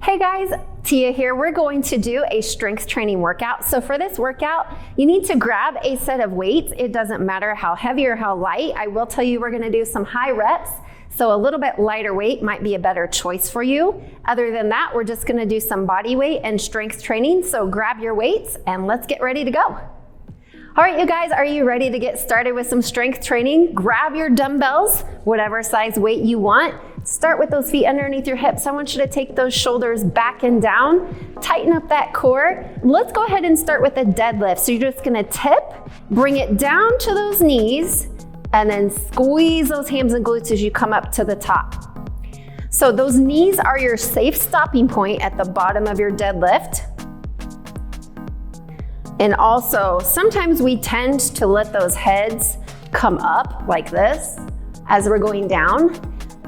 Hey guys, Tia here. We're going to do a strength training workout. So for this workout, you need to grab a set of weights. It doesn't matter how heavy or how light. I will tell you we're going to do some high reps. So a little bit lighter weight might be a better choice for you. Other than that, we're just going to do some body weight and strength training. So grab your weights and let's get ready to go. All right, you guys, are you ready to get started with some strength training? Grab your dumbbells, whatever size weight you want. Start with those feet underneath your hips. I want you to take those shoulders back and down. Tighten up that core. Let's go ahead and start with a deadlift. So you're just gonna tip, bring it down to those knees, and then squeeze those hams and glutes as you come up to the top. So those knees are your safe stopping point at the bottom of your deadlift. And also, sometimes we tend to let those heads come up like this as we're going down,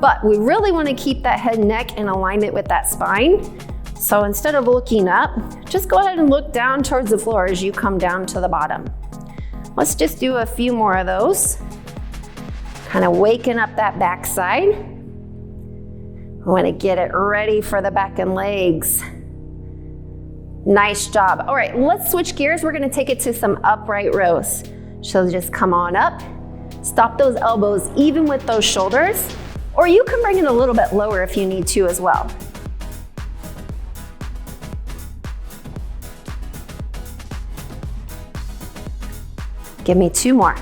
but we really want to keep that head and neck in alignment with that spine. So instead of looking up, just go ahead and look down towards the floor as you come down to the bottom. Let's just do a few more of those. Kind of waking up that back side. I want to get it ready for the back and legs. Nice job. All right, let's switch gears. We're gonna take it to some upright rows. So just come on up, stop those elbows even with those shoulders, or you can bring it a little bit lower if you need to as well. Give me two more.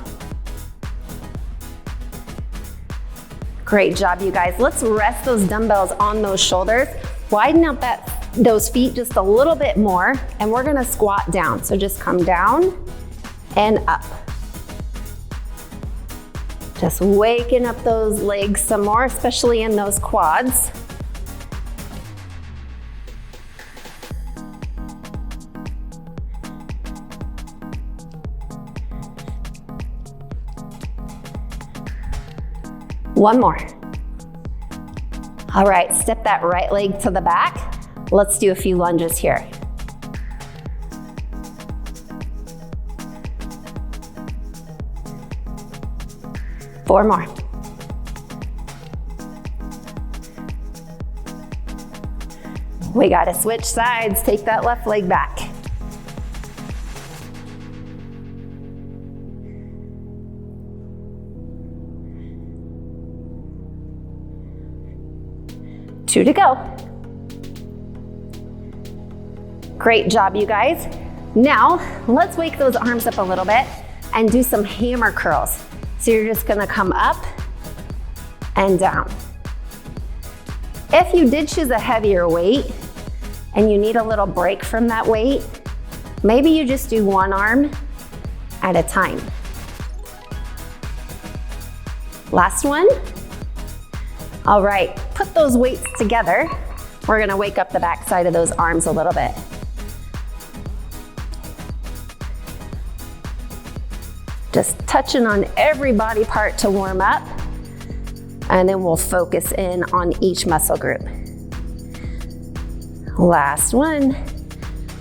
Great job, you guys. Let's rest those dumbbells on those shoulders. Widen out those feet just a little bit more, and we're gonna squat down. So just come down and up. Just waking up those legs some more, especially in those quads. One more. All right, step that right leg to the back. Let's do a few lunges here. Four more. We gotta switch sides. Take that left leg back. Two to go. Great job, you guys. Now, let's wake those arms up a little bit and do some hammer curls. So you're just gonna come up and down. If you did choose a heavier weight and you need a little break from that weight, maybe you just do one arm at a time. Last one. All right, put those weights together. We're gonna wake up the back side of those arms a little bit. Just touching on every body part to warm up, and then we'll focus in on each muscle group. Last one.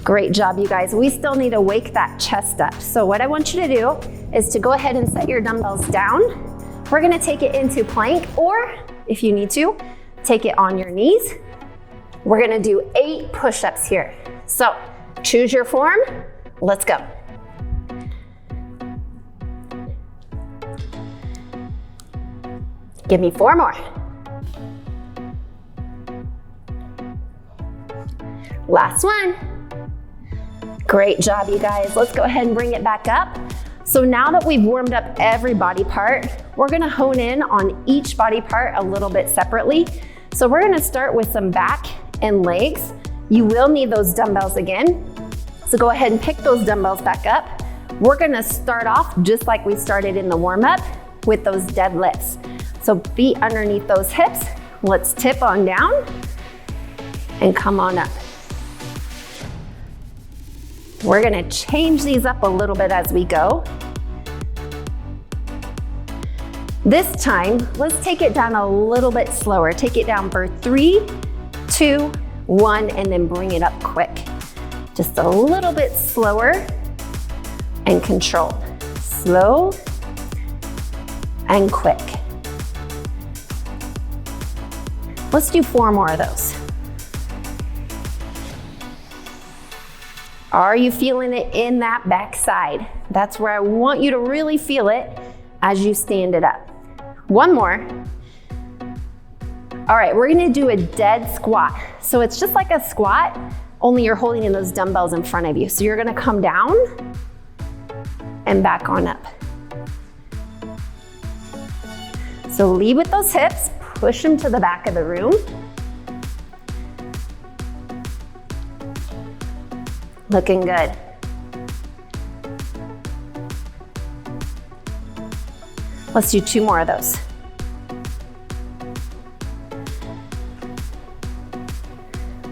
Great job, you guys. We still need to wake that chest up. So what I want you to do is to go ahead and set your dumbbells down. We're gonna take it into plank, or if you need to, take it on your knees. We're gonna do 8 push-ups here. So choose your form, let's go. Give me 4 more. Last one. Great job, you guys. Let's go ahead and bring it back up. So now that we've warmed up every body part, we're gonna hone in on each body part a little bit separately. So we're gonna start with some back and legs. You will need those dumbbells again. So go ahead and pick those dumbbells back up. We're gonna start off just like we started in the warm-up with those deadlifts. So feet underneath those hips. Let's tip on down and come on up. We're gonna change these up a little bit as we go. This time, let's take it down a little bit slower. Take it down for 3, 2, 1, and then bring it up quick. Just a little bit slower and controlled. Slow and quick. Let's do 4 more of those. Are you feeling it in that back side? That's where I want you to really feel it as you stand it up. One more. All right, we're gonna do a dead squat. So it's just like a squat, only you're holding in those dumbbells in front of you. So you're gonna come down and back on up. So lead with those hips, push them to the back of the room. Looking good. Let's do 2 more of those.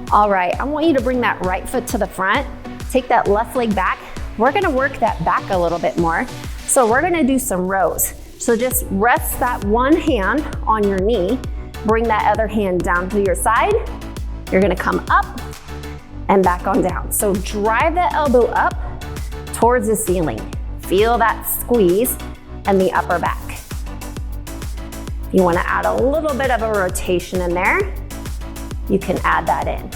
All right, I want you to bring that right foot to the front. Take that left leg back. We're gonna work that back a little bit more. So we're gonna do some rows. So just rest that one hand on your knee. Bring that other hand down to your side. You're gonna come up and back on down. So drive that elbow up towards the ceiling. Feel that squeeze and the upper back. You wanna add a little bit of a rotation in there, you can add that in.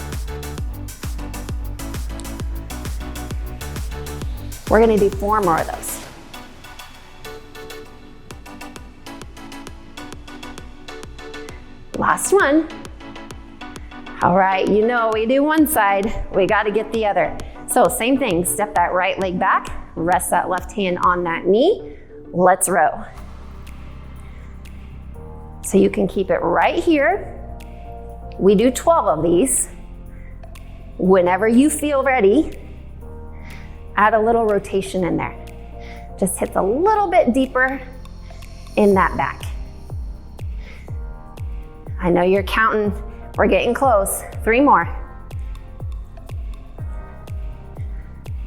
We're gonna do 4 more of those. Last one. All right, you know we do one side, we gotta get the other. So same thing, step that right leg back, rest that left hand on that knee. Let's row. So you can keep it right here. We do 12 of these. Whenever you feel ready, add a little rotation in there. Just hits a little bit deeper in that back. I know you're counting, we're getting close. 3 more.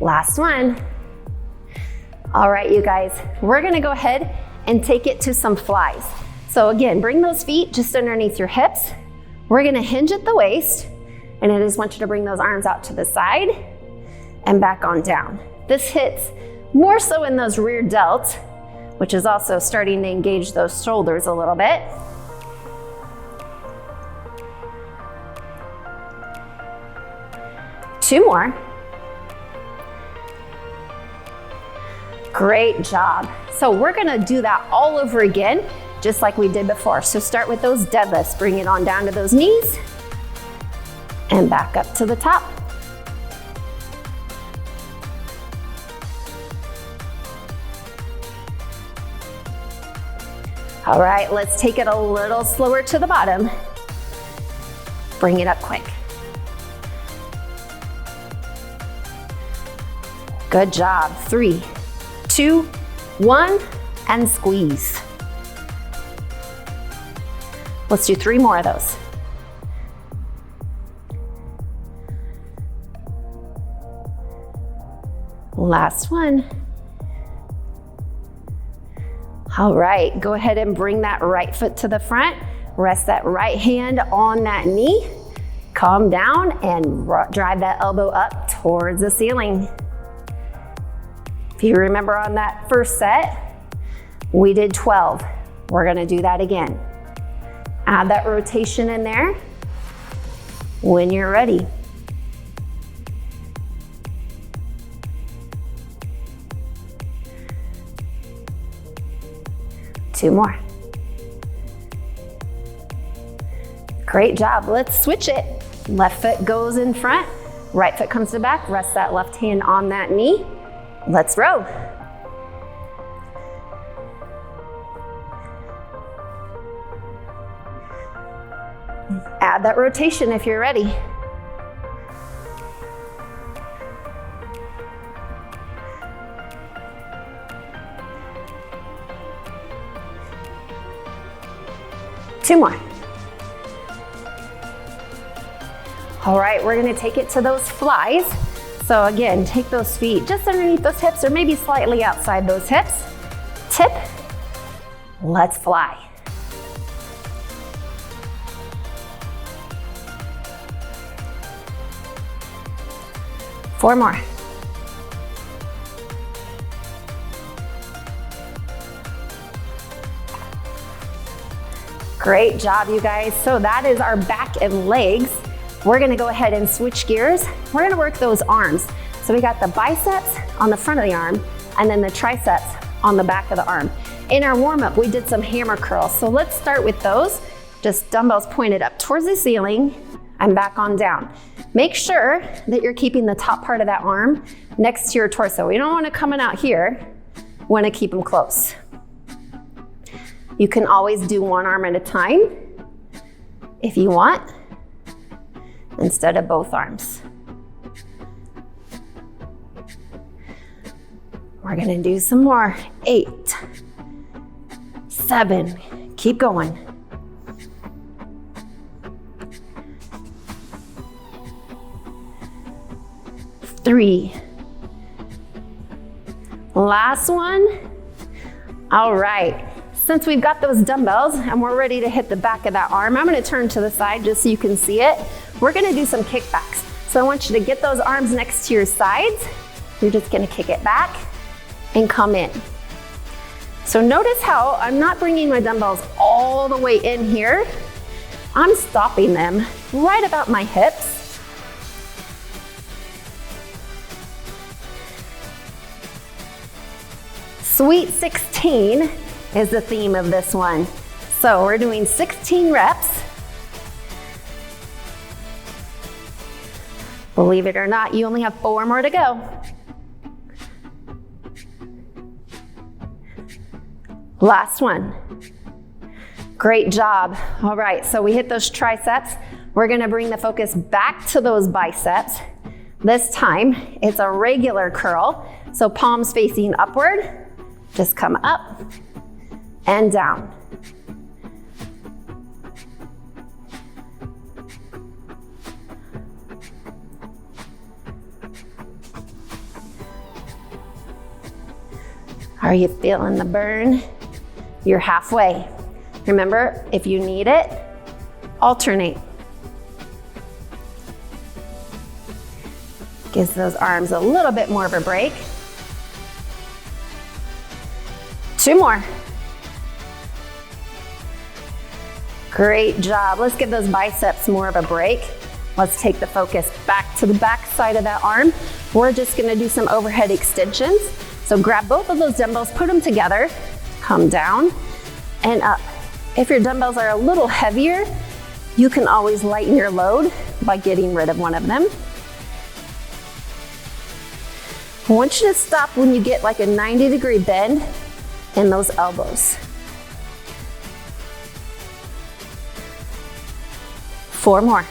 Last one. All right, you guys, we're gonna go ahead and take it to some flies. So again, bring those feet just underneath your hips. We're gonna hinge at the waist, and I just want you to bring those arms out to the side and back on down. This hits more so in those rear delts, which is also starting to engage those shoulders a little bit. Two more. Great job. So we're gonna do that all over again, just like we did before. So start with those deadlifts, bring it on down to those knees and back up to the top. All right, let's take it a little slower to the bottom. Bring it up quick. Good job. 3, 2, 1, and squeeze. Let's do 3 more of those. Last one. All right, go ahead and bring that right foot to the front. Rest that right hand on that knee. Calm down and drive that elbow up towards the ceiling. If you remember on that first set, we did 12. We're gonna do that again. Add that rotation in there when you're ready. Two more. Great job. Let's switch it. Left foot goes in front, right foot comes to back. Rest that left hand on that knee. Let's row. Add that rotation if you're ready. Two more. All right, we're gonna take it to those flies. So again, take those feet just underneath those hips or maybe slightly outside those hips. Tip, let's fly. Four more. Great job, you guys. So that is our back and legs. We're gonna go ahead and switch gears. We're gonna work those arms. So we got the biceps on the front of the arm and then the triceps on the back of the arm. In our warm-up, we did some hammer curls. So let's start with those. Just dumbbells pointed up towards the ceiling and back on down. Make sure that you're keeping the top part of that arm next to your torso. We don't want it coming out here. We want to keep them close. You can always do one arm at a time if you want, instead of both arms. We're gonna do some more. 8, 7, keep going. 3. Last one. All right. Since we've got those dumbbells and we're ready to hit the back of that arm, I'm gonna turn to the side just so you can see it. We're gonna do some kickbacks. So I want you to get those arms next to your sides. You're just gonna kick it back and come in. So notice how I'm not bringing my dumbbells all the way in here. I'm stopping them right about my hips. Sweet 16 is the theme of this one. So we're doing 16 reps. Believe it or not, you only have 4 more to go. Last one. Great job. All right, so we hit those triceps. We're gonna bring the focus back to those biceps. This time, it's a regular curl. So palms facing upward, just come up and down. Are you feeling the burn? You're halfway. Remember, if you need it, alternate. Gives those arms a little bit more of a break. 2 more. Great job. Let's give those biceps more of a break. Let's take the focus back to the back side of that arm. We're just gonna do some overhead extensions. So grab both of those dumbbells, put them together, come down and up. If your dumbbells are a little heavier, you can always lighten your load by getting rid of one of them. I want you to stop when you get like a 90-degree bend in those elbows. 4 more.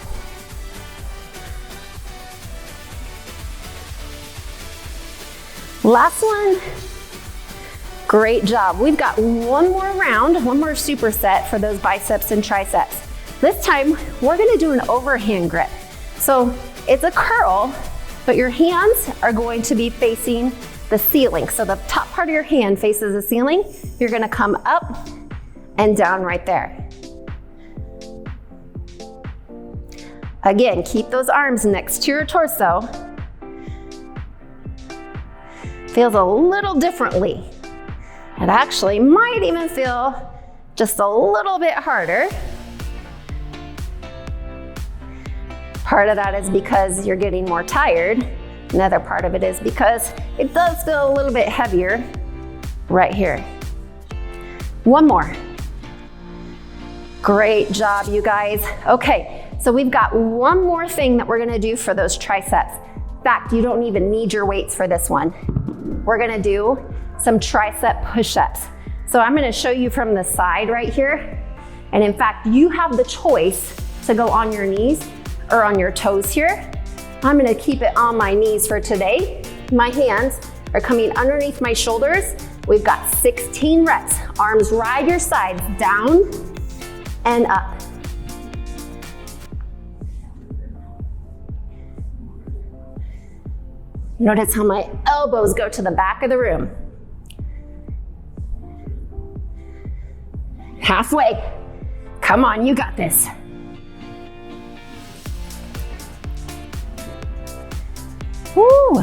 Last one. Great job. We've got one more round, one more superset for those biceps and triceps. This time, we're gonna do an overhand grip. So it's a curl, but your hands are going to be facing the ceiling. So the top part of your hand faces the ceiling. You're gonna come up and down right there. Again, keep those arms next to your torso. Feels a little differently. It actually might even feel just a little bit harder. Part of that is because you're getting more tired. Another part of it is because it does feel a little bit heavier right here. 1 more. Great job, you guys. Okay, so we've got one more thing that we're gonna do for those triceps. In fact, you don't even need your weights for this one. We're gonna do some tricep push-ups. So I'm gonna show you from the side right here. And in fact, you have the choice to go on your knees or on your toes here. I'm gonna keep it on my knees for today. My hands are coming underneath my shoulders. We've got 16 reps. Arms ride your sides, down and up. Notice how my elbows go to the back of the room. Halfway. Come on, you got this. Woo!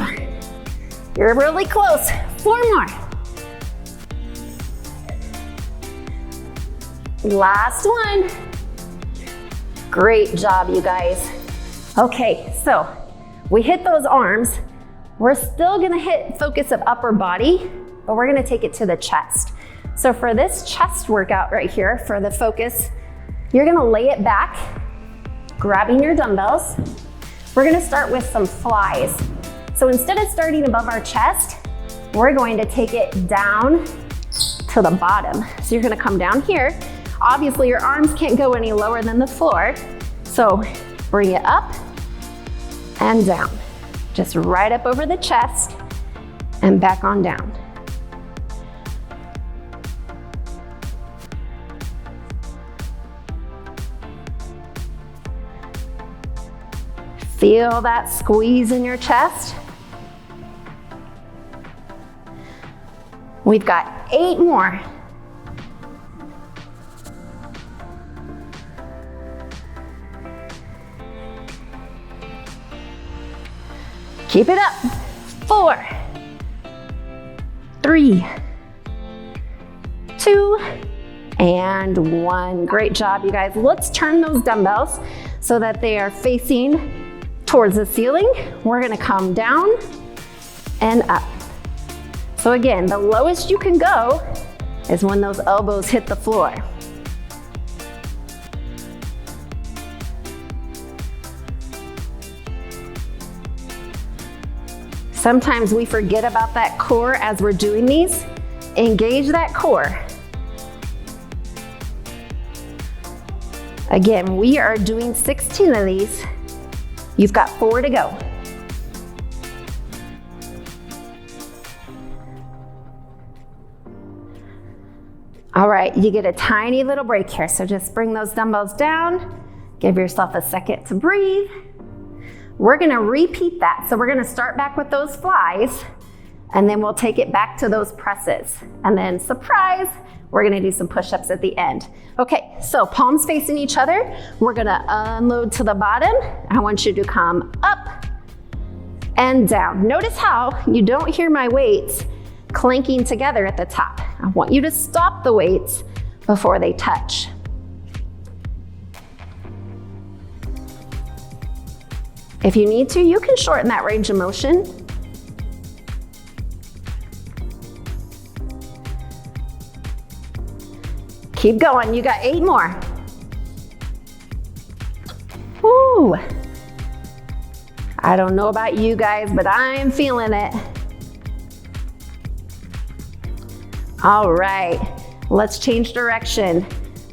You're really close. 4 more. Last one. Great job, you guys. Okay, so we hit those arms. We're still gonna hit focus of upper body, but we're gonna take it to the chest. So for this chest workout right here, for the focus, you're gonna lay it back, grabbing your dumbbells. We're gonna start with some flies. So instead of starting above our chest, we're going to take it down to the bottom. So you're gonna come down here. Obviously your arms can't go any lower than the floor. So bring it up and down. Just right up over the chest and back on down. Feel that squeeze in your chest. We've got 8 more. Keep it up. 4, 3, 2, and 1. Great job, you guys. Let's turn those dumbbells so that they are facing towards the ceiling. We're gonna come down and up. So again, the lowest you can go is when those elbows hit the floor. Sometimes we forget about that core as we're doing these. Engage that core. Again, we are doing 16 of these. You've got 4 to go. All right, you get a tiny little break here. So just bring those dumbbells down. Give yourself a second to breathe. We're gonna repeat that. So we're gonna start back with those flies, and then we'll take it back to those presses. And then surprise, we're gonna do some push-ups at the end. Okay, so palms facing each other. We're gonna unload to the bottom. I want you to come up and down. Notice how you don't hear my weights clanking together at the top. I want you to stop the weights before they touch. If you need to, you can shorten that range of motion. Keep going, you got 8 more. Woo! I don't know about you guys, but I'm feeling it. All right, let's change direction.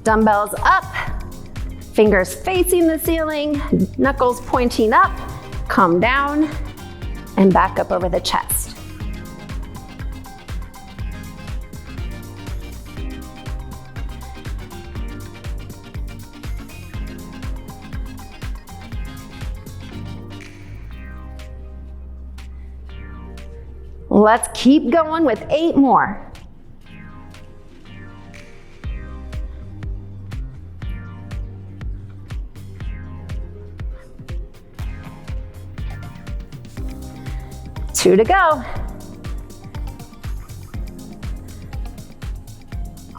Dumbbells up, fingers facing the ceiling, knuckles pointing up, come down, and back up over the chest. Let's keep going with 8 more. Two to go.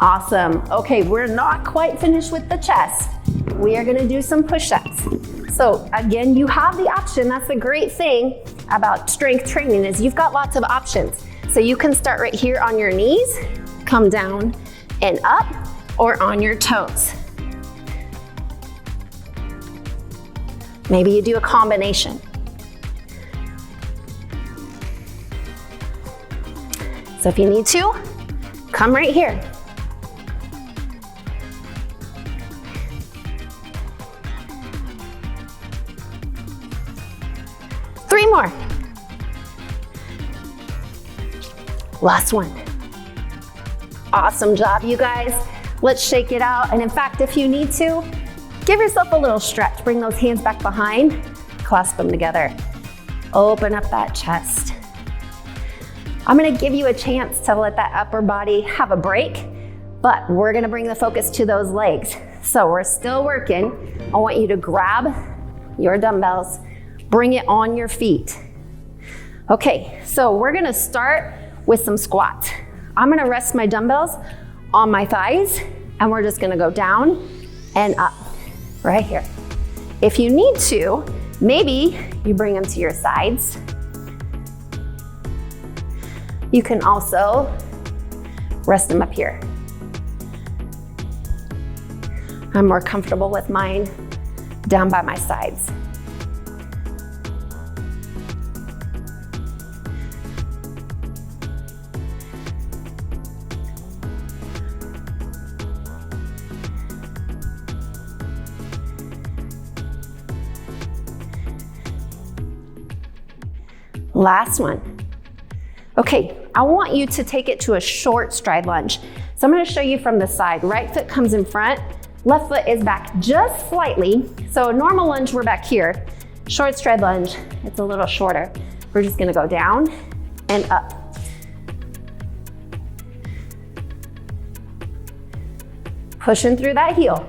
Awesome. Okay, we're not quite finished with the chest. We are gonna do some push-ups. So again, you have the option. That's the great thing about strength training is you've got lots of options. So you can start right here on your knees, come down and up, or on your toes. Maybe you do a combination. So if you need to, come right here. Three more. Last one. Awesome job, you guys. Let's shake it out. And in fact, if you need to, give yourself a little stretch. Bring those hands back behind, clasp them together. Open up that chest. I'm gonna give you a chance to let that upper body have a break, but we're gonna bring the focus to those legs. So we're still working. I want you to grab your dumbbells, bring it on your feet. Okay, so we're gonna start with some squats. I'm gonna rest my dumbbells on my thighs, and we're just gonna go down and up, right here. If you need to, maybe you bring them to your sides. You can also rest them up here. I'm more comfortable with mine down by my sides. Last one. Okay, I want you to take it to a short stride lunge. So I'm gonna show you from the side. Right foot comes in front, left foot is back just slightly. So normal lunge, we're back here. Short stride lunge, it's a little shorter. We're just gonna go down and up. Pushing through that heel.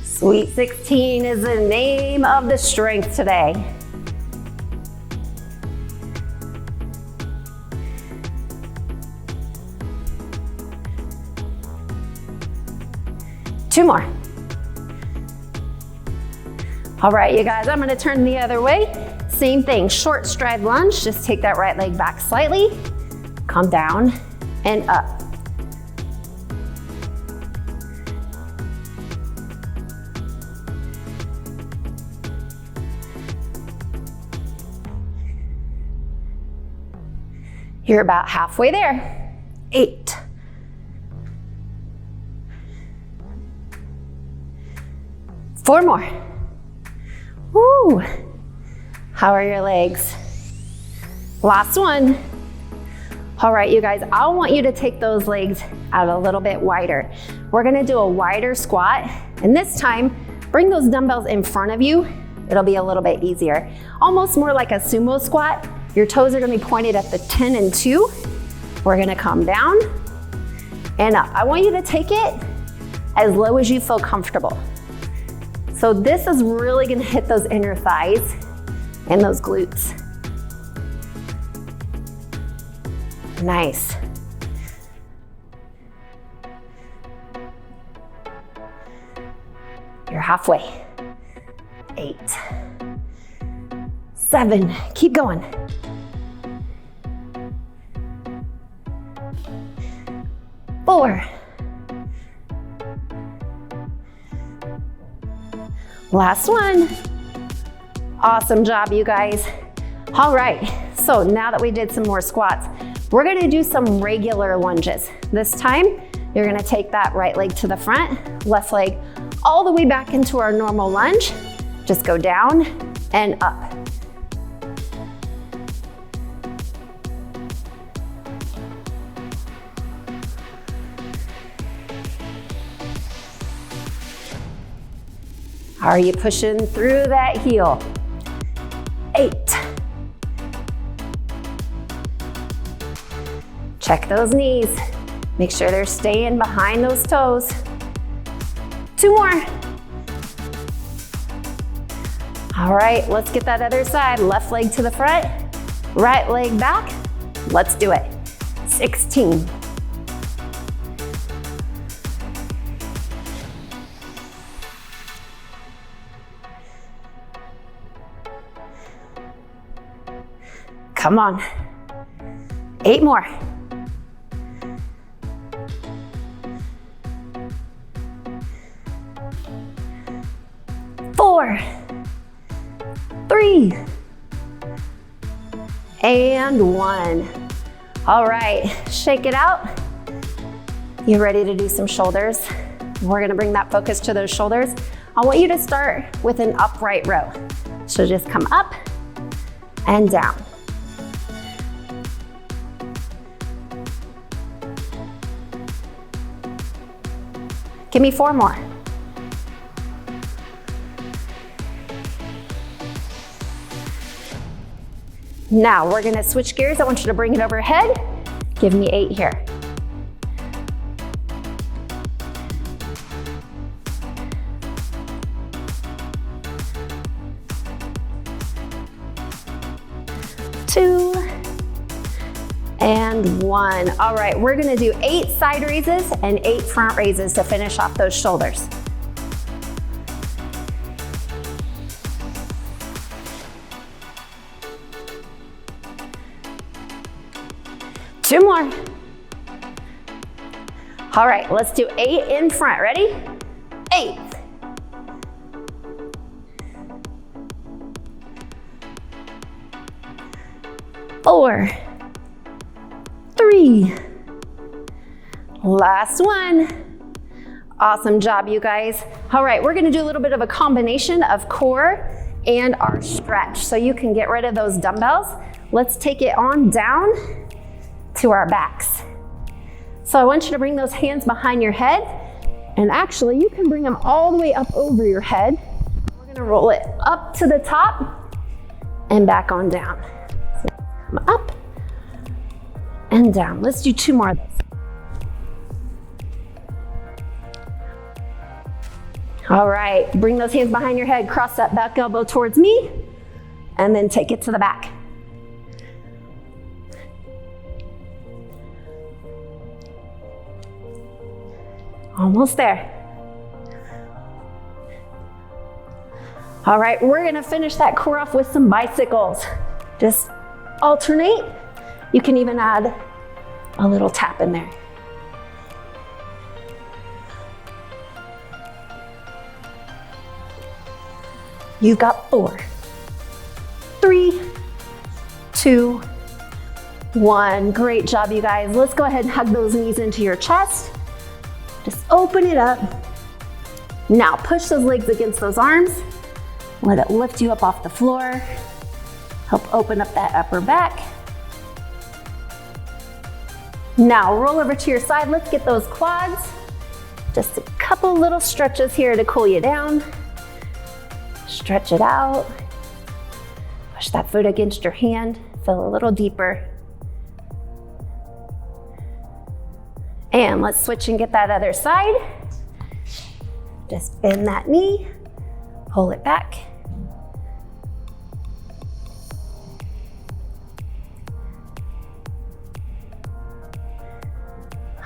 Sweet 16 is the name of the strength today. Two more. All right, you guys, I'm gonna turn the other way. Same thing, short stride lunge. Just take that right leg back slightly, come down and up. You're about halfway there. 8. 4 more. Woo! How are your legs? Last one. All right, you guys, I want you to take those legs out a little bit wider. We're gonna do a wider squat, and this time, bring those dumbbells in front of you. It'll be a little bit easier. Almost more like a sumo squat. Your toes are gonna be pointed at the 10 and 2. We're gonna come down and up. I want you to take it as low as you feel comfortable. So this is really gonna hit those inner thighs and those glutes. Nice. You're halfway. 8. 7, keep going. 4. Last one. Awesome job, you guys. All right, so now that we did some more squats, we're gonna do some regular lunges. This time, you're gonna take that right leg to the front, left leg all the way back into our normal lunge. Just go down and up. Are you pushing through that heel? 8. Check those knees. Make sure they're staying behind those toes. 2 more. All right, let's get that other side. Left leg to the front, right leg back. Let's do it. 16. Come on. 8 more. 4, 3, and 1. All right, shake it out. You ready to do some shoulders? We're gonna bring that focus to those shoulders. I want you to start with an upright row. So just come up and down. Give me 4 more. Now we're gonna switch gears. I want you to bring it overhead. Give me 8 here. Two and 1. All right, we're gonna do 8 side raises and 8 front raises to finish off those shoulders. 2 more. All right, let's do 8 in front. Ready? 8. 4. 3. Last one. Awesome job, you guys. All right, we're gonna do a little bit of a combination of core and our stretch. So you can get rid of those dumbbells. Let's take it on down to our backs. So I want you to bring those hands behind your head, and actually you can bring them all the way up over your head. We're gonna roll it up to the top and back on down. So come up and down. Let's do 2 more of those. All right, bring those hands behind your head, cross that back elbow towards me, and then take it to the back. Almost there. All right, we're gonna finish that core off with some bicycles. Just alternate. You can even add a little tap in there. You've got 4, 3, 2, 1. Great job, you guys. Let's go ahead and hug those knees into your chest. Just open it up. Now push those legs against those arms. Let it lift you up off the floor. Help open up that upper back. Now roll over to your side. Let's get those quads. Just a couple little stretches here to cool you down. Stretch it out. Push that foot against your hand. Feel a little deeper. And let's switch and get that other side. Just bend that knee, pull it back.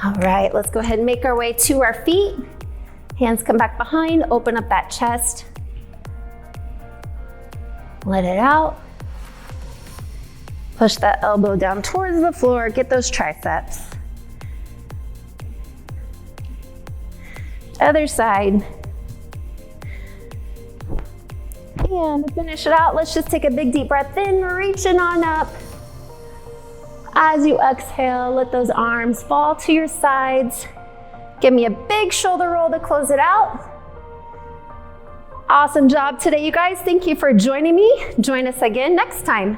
All right, let's go ahead and make our way to our feet. Hands come back behind, open up that chest. Let it out. Push that elbow down towards the floor, get those triceps. Other side. And to finish it out, let's just take a big deep breath in, reaching on up. As you exhale, let those arms fall to your sides. Give me a big shoulder roll to close it out. Awesome job today, you guys. Thank you for joining me. Join us again next time.